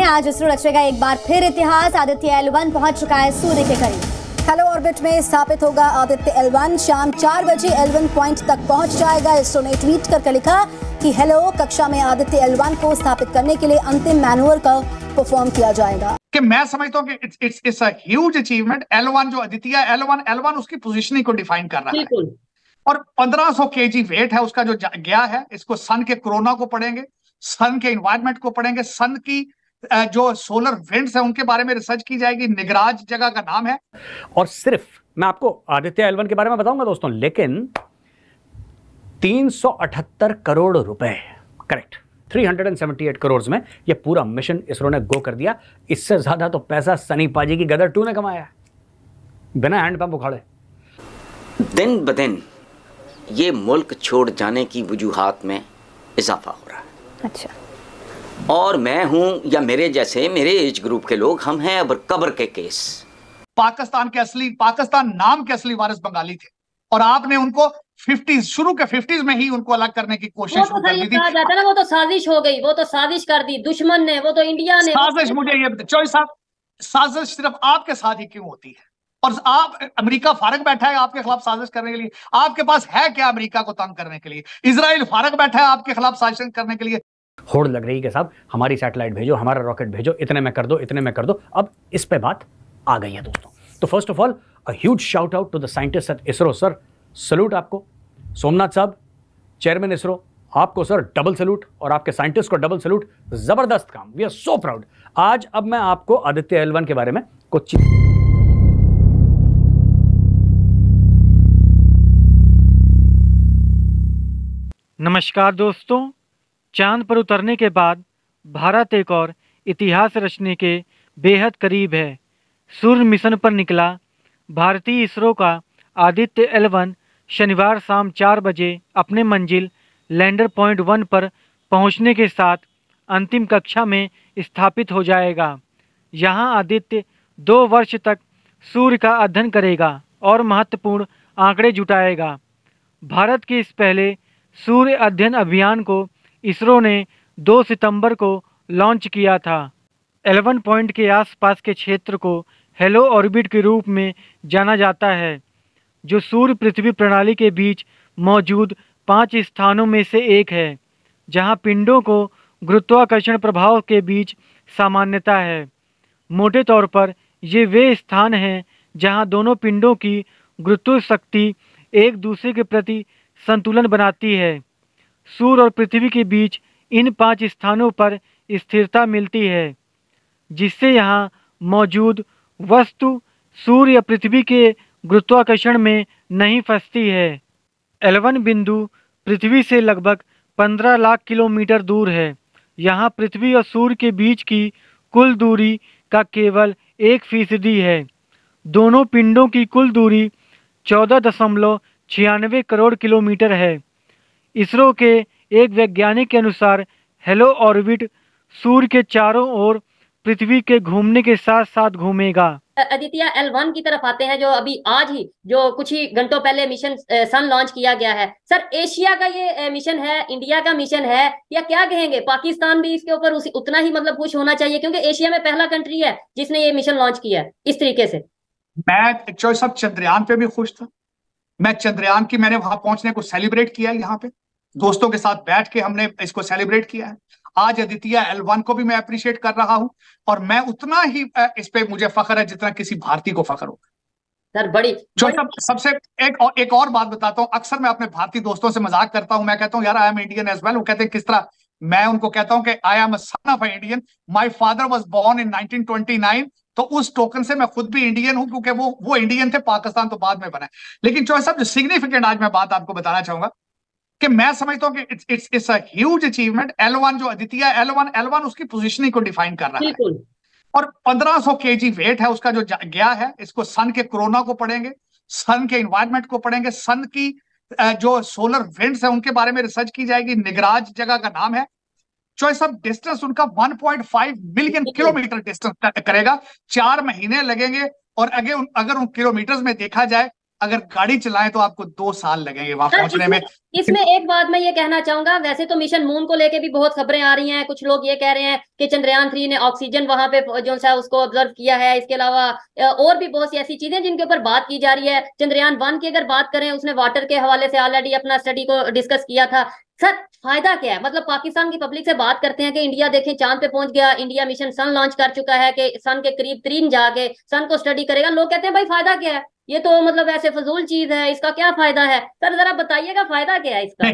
आज इसरो रचेगा एक बार फिर इतिहास। आदित्य L1 पहुंच चुका है सूर्य के करीब। हेलो ऑर्बिट में स्थापित होगा आदित्य L1। शाम 4 बजे L1 पॉइंट तक पहुंच जाएगा। इसरो ने ट्वीट करके लिखा कि हेलो, कक्षा में आदित्य L1 को स्थापित करने के लिए अंतिम मैनुअल का परफॉर्म किया जाएगा। कि मैं समझता हूँ कि it's a huge achievement. L1 जो आदित्य L1 उसकी पोजीशनिंग को डिफाइन कर रहा है और 1500 केजी वेट है उसका जो गया है। इसको सन के कोरोना को पढ़ेंगे, सन के इन्वायरमेंट को पढ़ेंगे, सन की जो सोलर विंड्स है उनके बारे में रिसर्च की जाएगी। निगराज जगह का नाम है। और सिर्फ मैं आपको आदित्य L1 के बारे में बताऊंगा दोस्तों, लेकिन 378 करोड़ रुपए, करेक्ट 378 करोड़ में यह पूरा मिशन इसरो ने गो कर दिया। इससे ज्यादा तो पैसा सनी पाजी की गदर 2 ने कमाया बिना हैंडपंप उखाड़े। दिन ब दिन ये मुल्क छोड़ जाने की वजूहात में इजाफा हो रहा है। अच्छा। और मैं हूं या मेरे जैसे मेरे एज ग्रुप के लोग, हम हैं अब कब्र के केस। पाकिस्तान नाम के असली वारिस बंगाली थे और आपने उनको 50s शुरू के 50s में ही उनको अलग करने की कोशिश कर दी थी। जाता है ना, वो तो साजिश हो गई, वो तो साजिश कर दी दुश्मन ने, वो तो इंडिया ने साजिश। मुझे ये चॉइस साहब, साजिश सिर्फ आपके साथ ही क्यों होती है? और आप अमेरिका फारग बैठा है आपके खिलाफ साजिश करने के लिए। आपके पास है क्या अमेरिका को तंग करने के लिए? इजराइल फारग बैठा है आपके खिलाफ साजिश करने के लिए। होड़ लग रही है कि साहब हमारी सैटेलाइट भेजो, हमारा रॉकेट भेजो, इतने में कर दो, इतने में कर दो। अब इस पे बात आ गई है दोस्तों। तो first of all a huge shout out to the scientist at ISRO. Sir salute आपको। सोमनाथ साहब चेयरमैन इसरो, आपको सर डबल सल्यूट, और आपके साइंटिस्ट को डबल सल्यूट। जबरदस्त काम, वी आर सो प्राउड। आज अब मैं आपको आदित्य L1 के बारे में कुछ नमस्कार दोस्तों। चांद पर उतरने के बाद भारत एक और इतिहास रचने के बेहद करीब है। सूर्य मिशन पर निकला भारतीय इसरो का आदित्य L1 शनिवार शाम 4 बजे अपने मंजिल लैंडर पॉइंट 1 पर पहुंचने के साथ अंतिम कक्षा में स्थापित हो जाएगा। यहां आदित्य 2 वर्ष तक सूर्य का अध्ययन करेगा और महत्वपूर्ण आंकड़े जुटाएगा। भारत के इस पहले सूर्य अध्ययन अभियान को इसरो ने 2 सितंबर को लॉन्च किया था। L1 पॉइंट के आसपास के क्षेत्र को हेलो ऑर्बिट के रूप में जाना जाता है, जो सूर्य पृथ्वी प्रणाली के बीच मौजूद 5 स्थानों में से एक है, जहां पिंडों को गुरुत्वाकर्षण प्रभाव के बीच सामान्यता है। मोटे तौर पर ये वे स्थान हैं जहां दोनों पिंडों की गुरुत्व शक्ति एक दूसरे के प्रति संतुलन बनाती है। सूर्य और पृथ्वी के बीच इन 5 स्थानों पर स्थिरता मिलती है, जिससे यहाँ मौजूद वस्तु सूर्य या पृथ्वी के गुरुत्वाकर्षण में नहीं फंसती है। L1 बिंदु पृथ्वी से लगभग 15 लाख किलोमीटर दूर है। यहाँ पृथ्वी और सूर्य के बीच की कुल दूरी का केवल 1% है। दोनों पिंडों की कुल दूरी 14.96 करोड़ किलोमीटर है। इसरो के एक वैज्ञानिक के अनुसार हेलो ऑर्बिट सूर्य के चारों ओर पृथ्वी के घूमने के साथ साथ घूमेगा। आदित्य L1 की तरफ आते हैं, जो अभी आज ही जो कुछ ही घंटों पहले मिशन सन लॉन्च किया गया है। सर एशिया का ये मिशन है, इंडिया का मिशन है, या क्या कहेंगे? पाकिस्तान भी इसके ऊपर उतना ही मतलब खुश होना चाहिए, क्योंकि एशिया में पहला कंट्री है जिसने ये मिशन लॉन्च किया है इस तरीके से। मैं चॉइस सब चंद्रयान पे भी खुश था। मैं चंद्रयान की मैंने वहां पहुंचने को सेलिब्रेट किया है। यहाँ पे दोस्तों के साथ बैठ के हमने इसको सेलिब्रेट किया है। आज आदित्य L1 को भी मैं अप्रिशिएट कर रहा हूं और मैं उतना ही इस पे मुझे फख्र है जितना किसी भारतीय को फख्र होगा। सर बड़ी सबसे एक और बात बताता हूं। अक्सर मैं अपने भारतीय दोस्तों से मजाक करता हूं, मैं कहता हूं यार I am Indian as well. वो कहते हैं किस तरह? मैं उनको कहता हूं कि I am a son of Indian, my father was born in 1929। तो उस टोकन से मैं खुद भी इंडियन हूं, क्योंकि वो इंडियन थे, पाकिस्तान तो बाद में बना है। लेकिन चॉइस साहब, जो सिग्निफिकेंट आज मैं बात आपको बताना चाहूंगा कि मैं समझता हूं कि it's a huge achievement. L1 जो आदित्य L1 उसकी पोजीशनिंग को डिफाइन कर रहा है और 1500 केजी वेट है उसका जो गया है। इसको सन के कोरोना को पढ़ेंगे, सन के इन्वायरमेंट को पढ़ेंगे, सन की जो सोलर विंड्स है उनके बारे में रिसर्च की जाएगी। निगराज जगह का नाम है। चॉइस ऑफ डिस्टेंस उनका 1.5 मिलियन किलोमीटर डिस्टेंस करेगा। 4 महीने लगेंगे और अगर उन किलोमीटर्स में देखा जाए, अगर गाड़ी चलाएं तो आपको 2 साल लगेंगे वहां सर, पहुंचने में। इसमें एक बात मैं ये कहना चाहूंगा, वैसे तो मिशन मून को लेके भी बहुत खबरें आ रही हैं। कुछ लोग ये कह रहे हैं कि चंद्रयान 3 ने ऑक्सीजन वहां पे जो सा उसको ऑब्जर्व किया है। इसके अलावा और भी बहुत सी ऐसी चीजें जिनके ऊपर बात की जा रही है। चंद्रयान 1 की अगर बात करें, उसने वाटर के हवाले से ऑलरेडी अपना स्टडी को डिस्कस किया था। सर, फायदा क्या है? मतलब पाकिस्तान की पब्लिक से बात करते हैं कि इंडिया देखें चांद पे पहुंच गया, इंडिया मिशन सन लॉन्च कर चुका है, कि सन के करीब 3 जाके सन को स्टडी करेगा। लोग कहते हैं भाई फायदा क्या है, ये तो मतलब ऐसे फजूल चीज है, इसका क्या फायदा है? सर जरा बताइएगा फायदा क्या है इसका।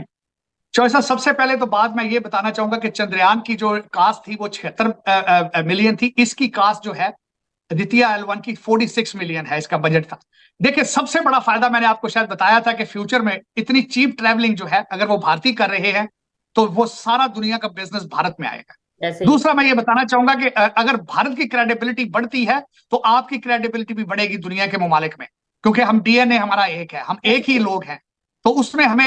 चौसा, सबसे पहले तो बात मैं ये बताना चाहूंगा कि चंद्रयान की जो कास्ट थी वो 76 मिलियन थी। इसकी कास्ट जो है द्वितीय L1 की 46 मिलियन है, इसका बजट था। देखिए, सबसे बड़ा फायदा मैंने आपको शायद बताया था कि फ्यूचर में इतनी चीप ट्रैवलिंग जो है, अगर वो भारतीय कर रहे हैं तो वो सारा दुनिया का बिजनेस भारत में आएगा। दूसरा मैं ये बताना चाहूंगा कि अगर भारत की क्रेडिबिलिटी बढ़ती है तो आपकी क्रेडिबिलिटी भी बढ़ेगी दुनिया के ममालिक में, क्योंकि हम डीएनए हमारा एक है, हम एक ही लोग हैं। तो उसमें हमें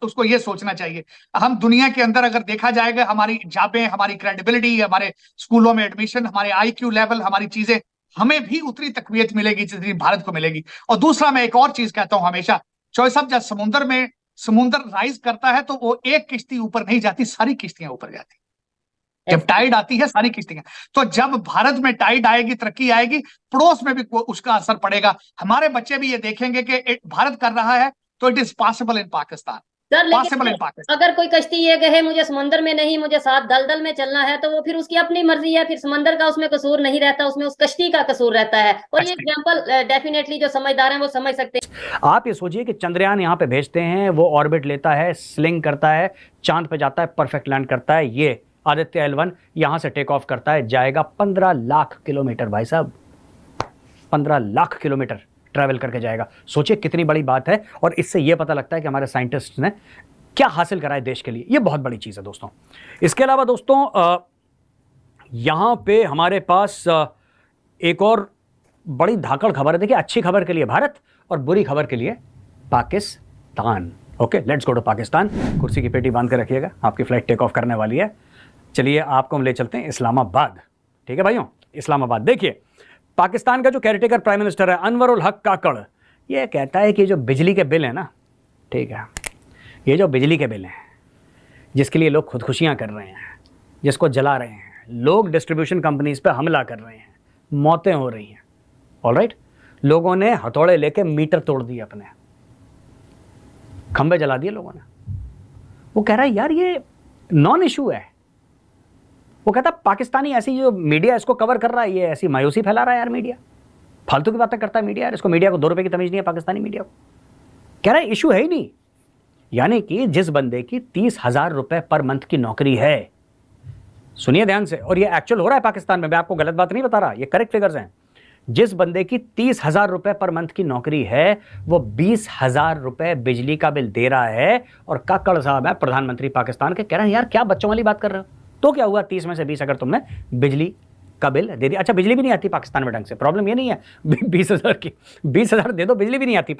उसको ये सोचना चाहिए, हम दुनिया के अंदर अगर देखा जाएगा, हमारी जाबें, हमारी क्रेडिबिलिटी, हमारे स्कूलों में एडमिशन, हमारे IQ लेवल, हमारी चीजें, हमें भी उतनी तकवीत मिलेगी जितनी भारत को मिलेगी। और दूसरा मैं एक और चीज कहता हूं हमेशा, चॉइस साहब, जब समुद्र राइज करता है तो वो एक किश्ती ऊपर नहीं जाती, सारी किश्तियां ऊपर जाती। जब टाइड आती है सारी किश्तियां, तो जब भारत में टाइड आएगी, तरक्की आएगी, पड़ोस में भी उसका असर पड़ेगा। हमारे बच्चे भी ये देखेंगे कि भारत कर रहा है तो it is possible in Pakistan. Sir, लेकिन अगर कोई कश्ती ये कहे मुझे समंदर में नहीं, मुझे साथ दलदल में चलना है, तो वो फिर उसकी अपनी मर्जी है, फिर समंदर का उसमें कसूर नहीं रहता, उसमें उस कश्ती का कसूर रहता है। और ये एग्जांपल डेफिनेटली जो समझदार हैं वो समझ सकते हैं। आप ये सोचिए कि चंद्रयान यहाँ पे भेजते हैं, वो ऑर्बिट लेता है, स्लिंग करता है, चांद पे जाता है, परफेक्ट लैंड करता है। ये आदित्य L1 यहाँ से टेक ऑफ करता है, जाएगा 15 लाख किलोमीटर। भाई साहब, 15 लाख किलोमीटर ट्रैवल करके जाएगा। सोचिए कितनी बड़ी बात है। और इससे यह पता लगता है कि हमारे साइंटिस्ट ने क्या हासिल करा है देश के लिए। यह बहुत बड़ी चीज़ है दोस्तों। इसके अलावा दोस्तों, यहाँ पे हमारे पास एक और बड़ी धाकड़ खबर है। देखिए, अच्छी खबर के लिए भारत और बुरी खबर के लिए Pakistan. Okay, let's go to Pakistan. कुर्सी की पेटी बांध के रखिएगा, आपकी फ्लाइट टेक ऑफ करने वाली है। चलिए, आपको हम ले चलते हैं इस्लामाबाद। ठीक है भाइयों, इस्लामाबाद। देखिए, पाकिस्तान का जो केयरटेकर प्राइम मिनिस्टर है अनवर उल हक काकड़, ये कहता है कि जो बिजली के बिल है ना, ठीक है, ये जो बिजली के बिल हैं जिसके लिए लोग खुदकुशियां कर रहे हैं, जिसको जला रहे हैं लोग, डिस्ट्रीब्यूशन कंपनीज पे हमला कर रहे हैं, मौतें हो रही हैं, ऑलराइट, लोगों ने हथौड़े लेके मीटर तोड़ दिए, अपने खंबे जला दिए लोगों ने। वो कह रहा है यार ये नॉन इशू है। वो कहता पाकिस्तानी ऐसी जो मीडिया इसको कवर कर रहा है, ये ऐसी मायूसी फैला रहा है यार, मीडिया फालतू की बातें करता है मीडिया यार, इसको मीडिया को 2 रुपए की तमीज नहीं है पाकिस्तानी मीडिया को। कह रहा है इशू है ही नहीं। यानी कि जिस बंदे की 30,000 रुपए पर मंथ की नौकरी है, सुनिए ध्यान से, और ये एक्चुअल हो रहा है पाकिस्तान में, मैं आपको गलत बात नहीं बता रहा, ये करेक्ट फिगर्स हैं। जिस बंदे की 30,000 रुपए पर मंथ की नौकरी है, वो 20,000 रुपए बिजली का बिल दे रहा है। और काकड़ साहब है प्रधानमंत्री पाकिस्तान के, कह रहे हैं यार क्या बच्चों वाली बात कर रहे हो, तो क्या हुआ 30 में से 20 अगर तुमने बिजली का बिल दे दिया। अच्छा, बिजली भी नहीं आती पाकिस्तान में ढंग से, प्रॉब्लम ये नहीं है 20,000 की, 20,000 दे दो, बिजली भी नहीं आती।